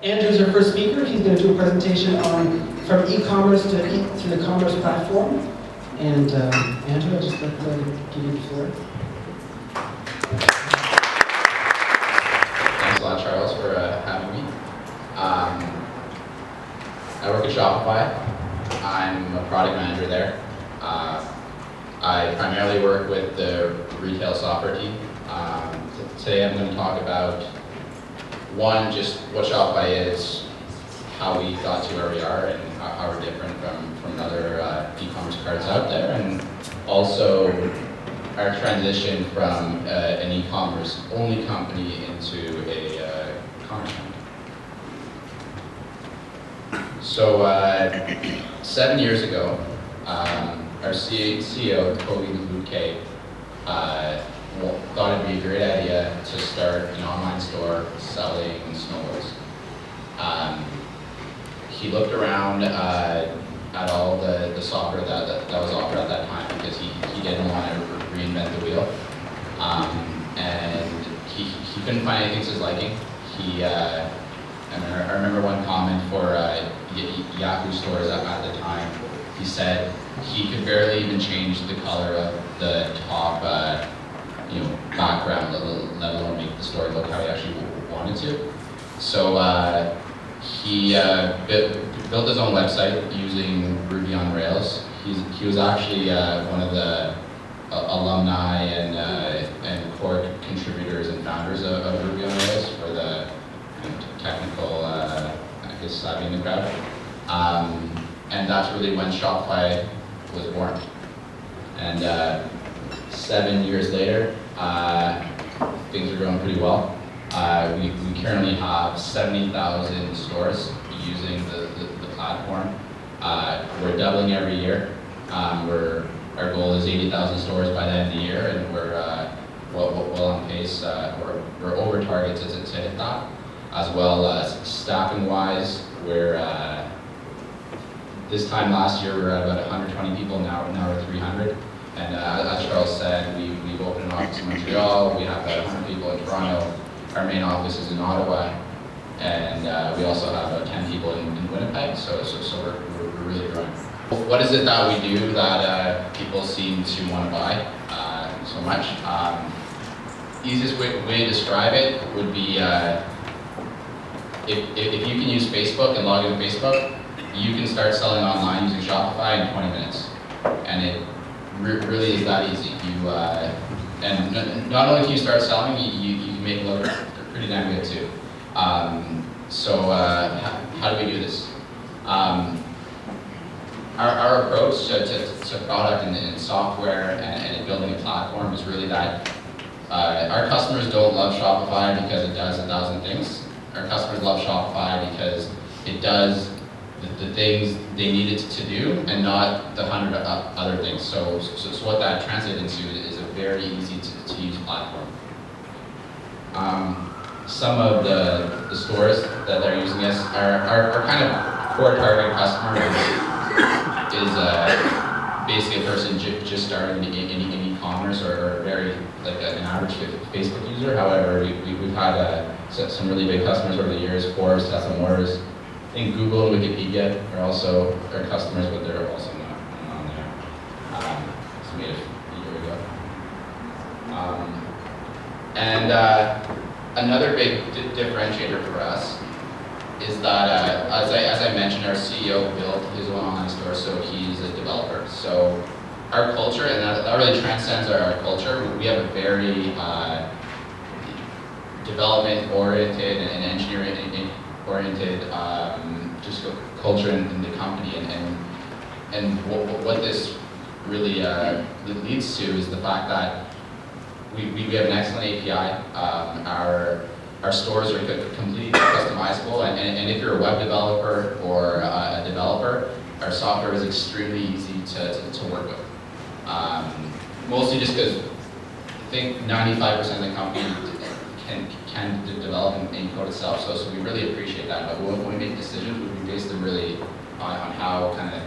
Andrew's our first speaker. He's going to do a presentation on from e-commerce to the commerce platform. And Andrew, I'll just give you the floor. Thanks a lot, Charles, for having me. I work at Shopify. I'm a product manager there. I primarily work with the retail software team. Today I'm going to talk about, one, just what Shopify is, how we got to where we are, and how we're different from other e-commerce cards out there, and also our transition from an e-commerce only company into a commerce company. So 7 years ago, our CEO, Kobe Luke, thought it'd be a great idea to start an online store selling snowboards. He looked around at all the software that was offered at that time, because he didn't want to reinvent the wheel. And he couldn't find anything to his liking. I remember one comment for Yahoo stores at the time. He said he could barely even change the color of the top background, let alone make the store look how he actually wanted to. So he built his own website using Ruby on Rails. He was actually one of the alumni and core contributors and founders of Ruby on Rails for the technical, savvy in the crowd. And that's really when Shopify was born. And 7 years later, things are going pretty well. We currently have 70,000 stores using the platform. We're doubling every year. Our goal is 80,000 stores by the end of the year, and we're well on pace. We're over target to hit that. As well as staffing-wise, this time last year we were at about 120 people. Now we're 300. And as Charles said, we've opened an office in Montreal. We have about 100 people in Toronto. Our main office is in Ottawa, and we also have about 10 people in Winnipeg. So we're really growing. What is it that we do that people seem to want to buy so much? Easiest way to describe it would be if you can use Facebook and log into Facebook, you can start selling online using Shopify in 20 minutes, and it really is that easy. And not only can you start selling, you can make it look pretty damn good too. So how do we do this? Our approach to product and software and building a platform is really that our customers don't love Shopify because it does 1,000 things. Our customers love Shopify because it does the things they need it to do, and not the 100 other things. So what that translates into is a very easy to use platform. Some of the stores that are using this, our kind of core target customer is basically a person just starting in e-commerce, or very like an average Facebook user. However, we've had some really big customers over the years. Forbes, Tesla Motors. I think Google and Wikipedia are also our customers, but they're also not on there. It's made a year ago. And another big differentiator for us is that, as I mentioned, our CEO built his own online store, so he's a developer. So our culture, and that really transcends our culture. We have a very development-oriented and engineering-oriented just culture in the company, and what this really leads to is the fact that we have an excellent API. Our stores are completely customizable, and if you're a web developer or a developer, our software is extremely easy to work with. Mostly just because I think 95% of the company can develop and code itself, so we really appreciate that. But when we make decisions, we base them really on how kind of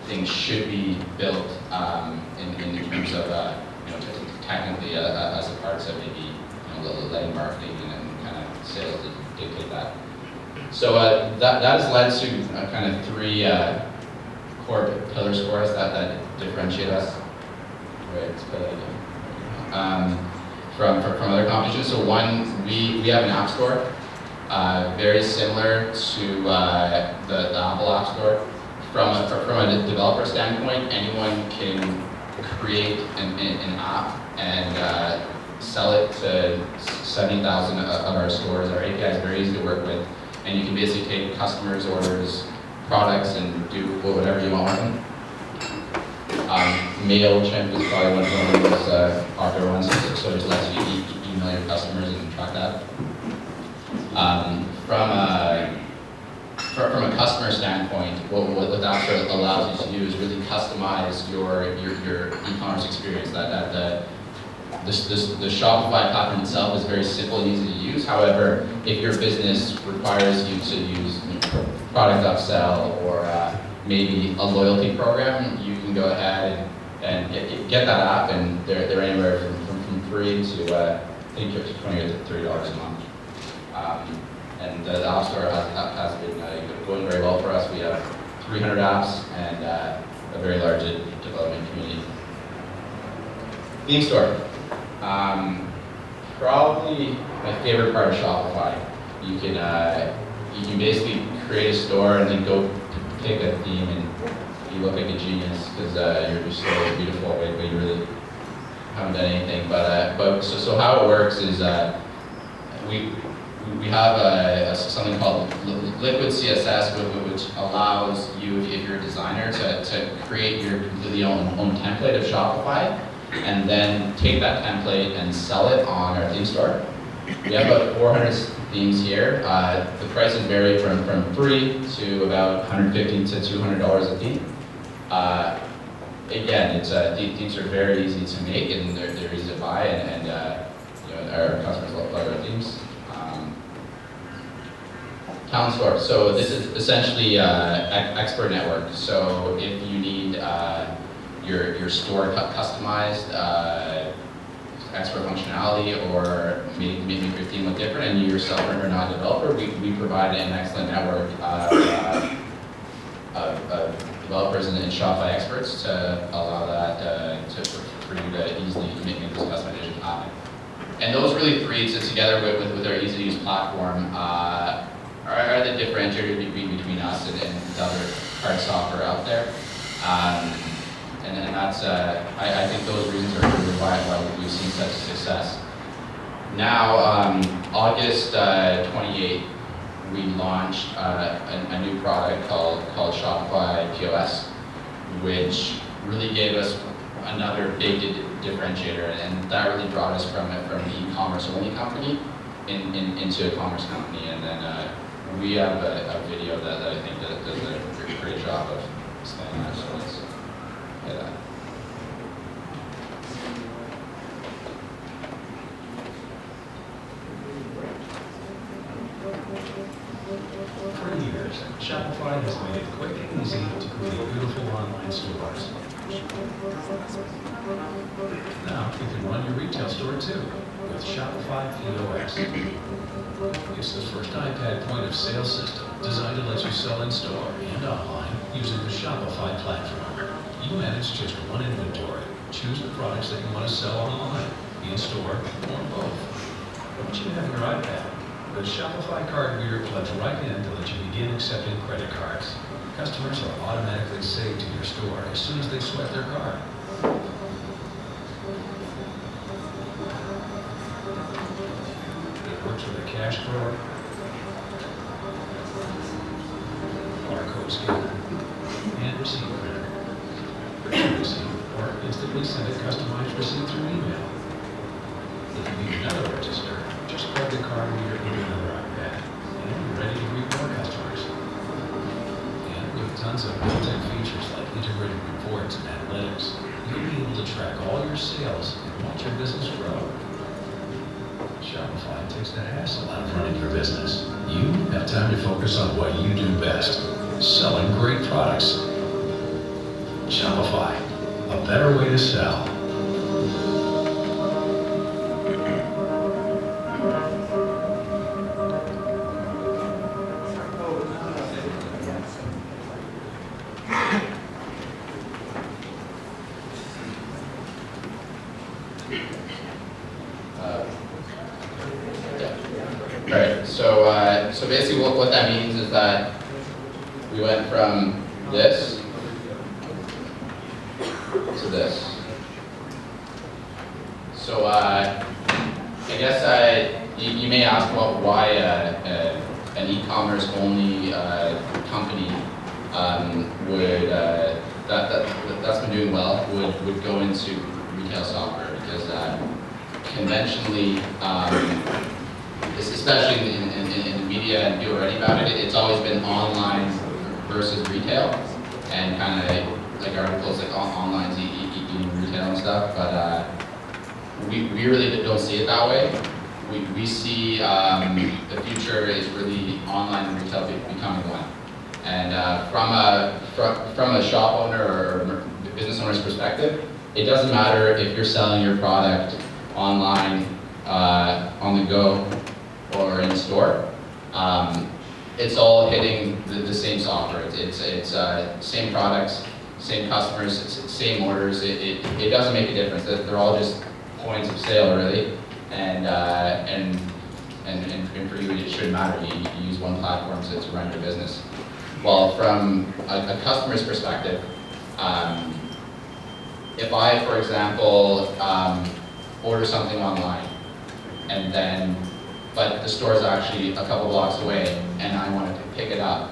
things should be built in terms of technically as a part of maybe letting marketing and kind of sales dictate that. So that has led to kind of three core pillars for us that differentiate us from other competition. So one, we have an app store, very similar to the Apple App Store. From a developer standpoint, anyone can create an app and sell it to 70,000 of our stores. Our API is very easy to work with, and you can basically take customers' orders, products, and do whatever you want with them. MailChimp is probably one of the most popular ones, so it just lets you email your customers and track that. From a customer standpoint, what that allows you to do is really customize your e-commerce experience. The Shopify platform itself is very simple and easy to use. However, if your business requires you to use product upsell or maybe a loyalty program, you can go ahead and get that app, and they're anywhere from free to I think $20 to $30 a month. And the App Store has been going very well for us. We have 300 apps and a very large development community. Theme store. Probably my favorite part of Shopify. You can basically create a store and then go pick a theme, and you look like a genius because your store is beautiful, but you really haven't done anything. So how it works is we have something called Liquid CSS, which allows you, if you're a designer, to create your completely own template of Shopify, and then take that template and sell it on our theme store. We have about 400 themes here. The prices vary from free to about $150 to $200 a theme. Again, themes are very easy to make, and they're easy to buy, and our customers love our themes. Town store. So this is essentially expert network. So if you need your store customized, expert functionality, or make your theme look different, and you yourself are not a developer, we provide an excellent network of developers and Shopify experts to allow that for you to easily make this customization happen. And those really three together with our easy-to-use platform are the differentiator between us and the other card software out there. And that's, I think those reasons are really why we've seen such success. Now, August 28th, we launched a new product called Shopify POS, which really gave us another big differentiator, and that really brought us from the e-commerce only company into a commerce company. And then we have a video that I think that does a great job of explaining that. So let's play that. For years, Shopify has made it quick and easy to create beautiful online stores. Now you can run your retail store too with Shopify POS. It's the first iPad point-of-sale system designed to let you sell in-store and online using the Shopify platform. You manage just one inventory. Choose the products that you want to sell online, in-store, or both. Once you have your iPad, the Shopify card reader plugs right in to let you begin accepting credit cards. Customers are automatically saved to your store as soon as they swipe their card. It works with a cash drawer, barcode scanner, and receipt printer. Print your receipt or instantly send a customized receipt through email. If you need another register, just plug the card reader into another iPad, and you're ready to greet more customers. And with tons of built-in features like integrated reports and analytics, you'll be able to track all your sales and watch your business grow. Shopify takes the hassle out of running your business. You have time to focus on what you do best, selling great products. Shopify, a better way to sell. so basically what that means is that we went from this to this. So I guess you may ask, well, why an e-commerce only company would that's been doing well would go into retail software, because conventionally, especially in the media, and people are writing about it, it's always been online versus retail, and kind of like articles like online's eating retail and stuff, but we really don't see it that way. We see the future is really online and retail becoming one. And from a shop owner or business owner's perspective, it doesn't matter if you're selling your product online, on the go, or in store. It's all hitting the same software. It's same products, same customers, same orders. It doesn't make a difference. They're all just points of sale, really. And for you, it shouldn't matter. You use one platform to run your business. Well, from a customer's perspective, if I, for example, order something online, and then, but the store is actually a couple blocks away, and I want to pick it up,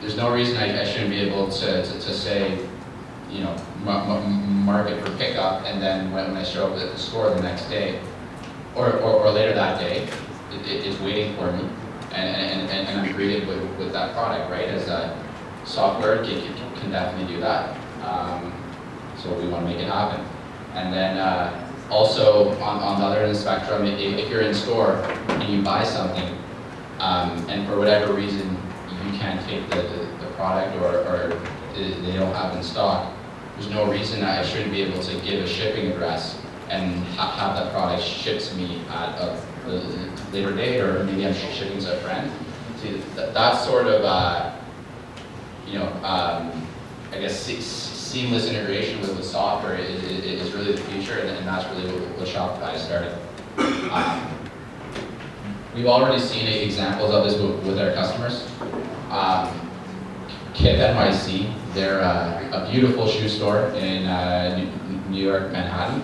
there's no reason I shouldn't be able to say, you know, mark it for pickup, and then when I show up at the store the next day, or later that day, it's waiting for me, and I'm greeted with that product, right? As a software can definitely do that. So we want to make it happen. And then also on the other end of the spectrum, if you're in store and you buy something, and for whatever reason you can't take the product, or they don't have in stock, there's no reason I shouldn't be able to give a shipping address and have that product shipped to me at a later date, or maybe I'm shipping to a friend. See, that sort of, I guess seamless integration with software is really the future, and that's really what Shopify started. We've already seen examples of this with our customers. Kith NYC, they're a beautiful shoe store in New York, Manhattan.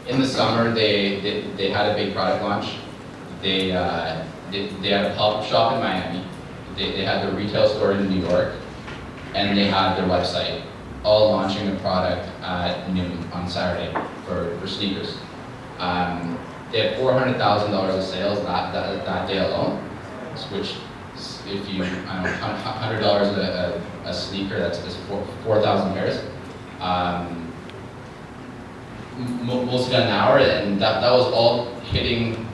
In the summer, they had a big product launch. They had a pop-up shop in Miami. They had the retail store in New York, and they had their website, all launching a product at noon on Saturday for sneakers. They had $400,000 of sales that day alone, which, if you, I don't know, $100 a sneaker, that's 4,000 pairs. Most of an hour, and that was all hitting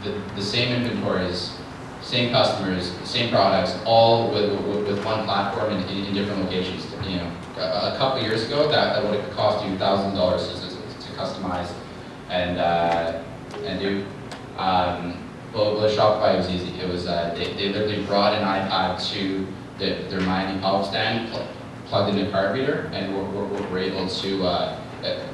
the same inventories, same customers, same products, all with one platform in different locations. You know, a couple of years ago, that would have cost you $1,000 to customize and do. Well, with Shopify, it was easy. It was they literally brought an iPad to their Miami pop-up stand, plugged in a card reader, and were able to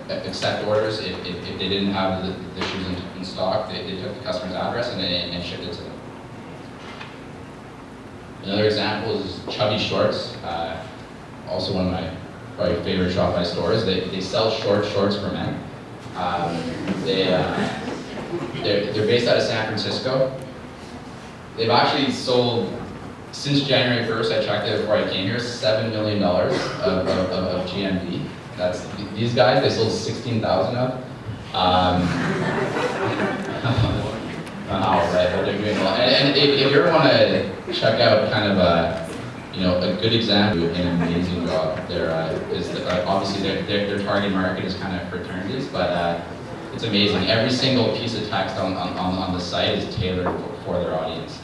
accept orders. If they didn't have the shoes in stock, they took the customer's address and shipped it to them. Another example is Chubby Shorts, also one of my probably favorite Shopify stores. They sell shorts for men. They're based out of San Francisco. They've actually sold, since January 1st, I checked it before I came here, $7 million of GMV. That's these guys. They sold 16,000 of. Right, but they're doing well. And if you ever want to check out kind of a good example, an amazing job. Obviously their target market is kind of fraternities, but it's amazing. Every single piece of text on the site is tailored for their audience.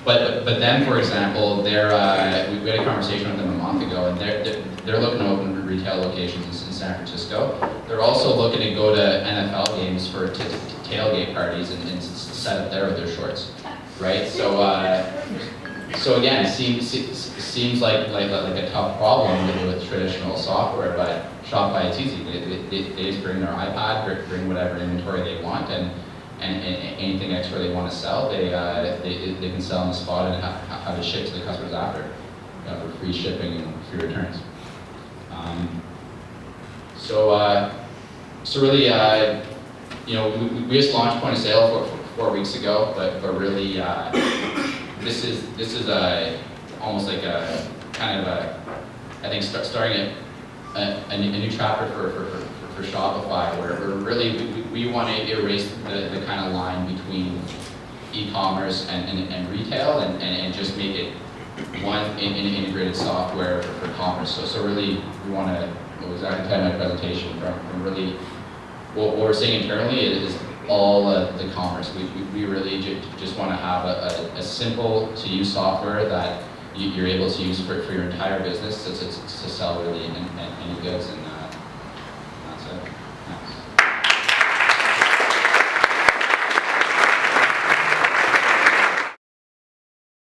But then, for example, we had a conversation with them a month ago, and they're looking to open retail locations in San Francisco. They're also looking to go to NFL games for tailgate parties and set up there with their shorts, right? So again, it seems like a tough problem with traditional software, but Shopify, it's easy. They just bring their iPad, bring whatever inventory they want, and and anything extra they want to sell, they can sell on the spot and have it shipped to the customers after, for free shipping and free returns. So really, we just launched point of sale for 4 weeks ago, but really, this is almost like a kind of I think starting a new chapter for Shopify, where really we want to erase the kind of line between e-commerce and retail, and just make it one integrated software for commerce. So really, we want to, what was that kind of my presentation, from really what we're saying internally is all the commerce. We really just want to have a simple to use software that you're able to use for your entire business to sell really any goods. And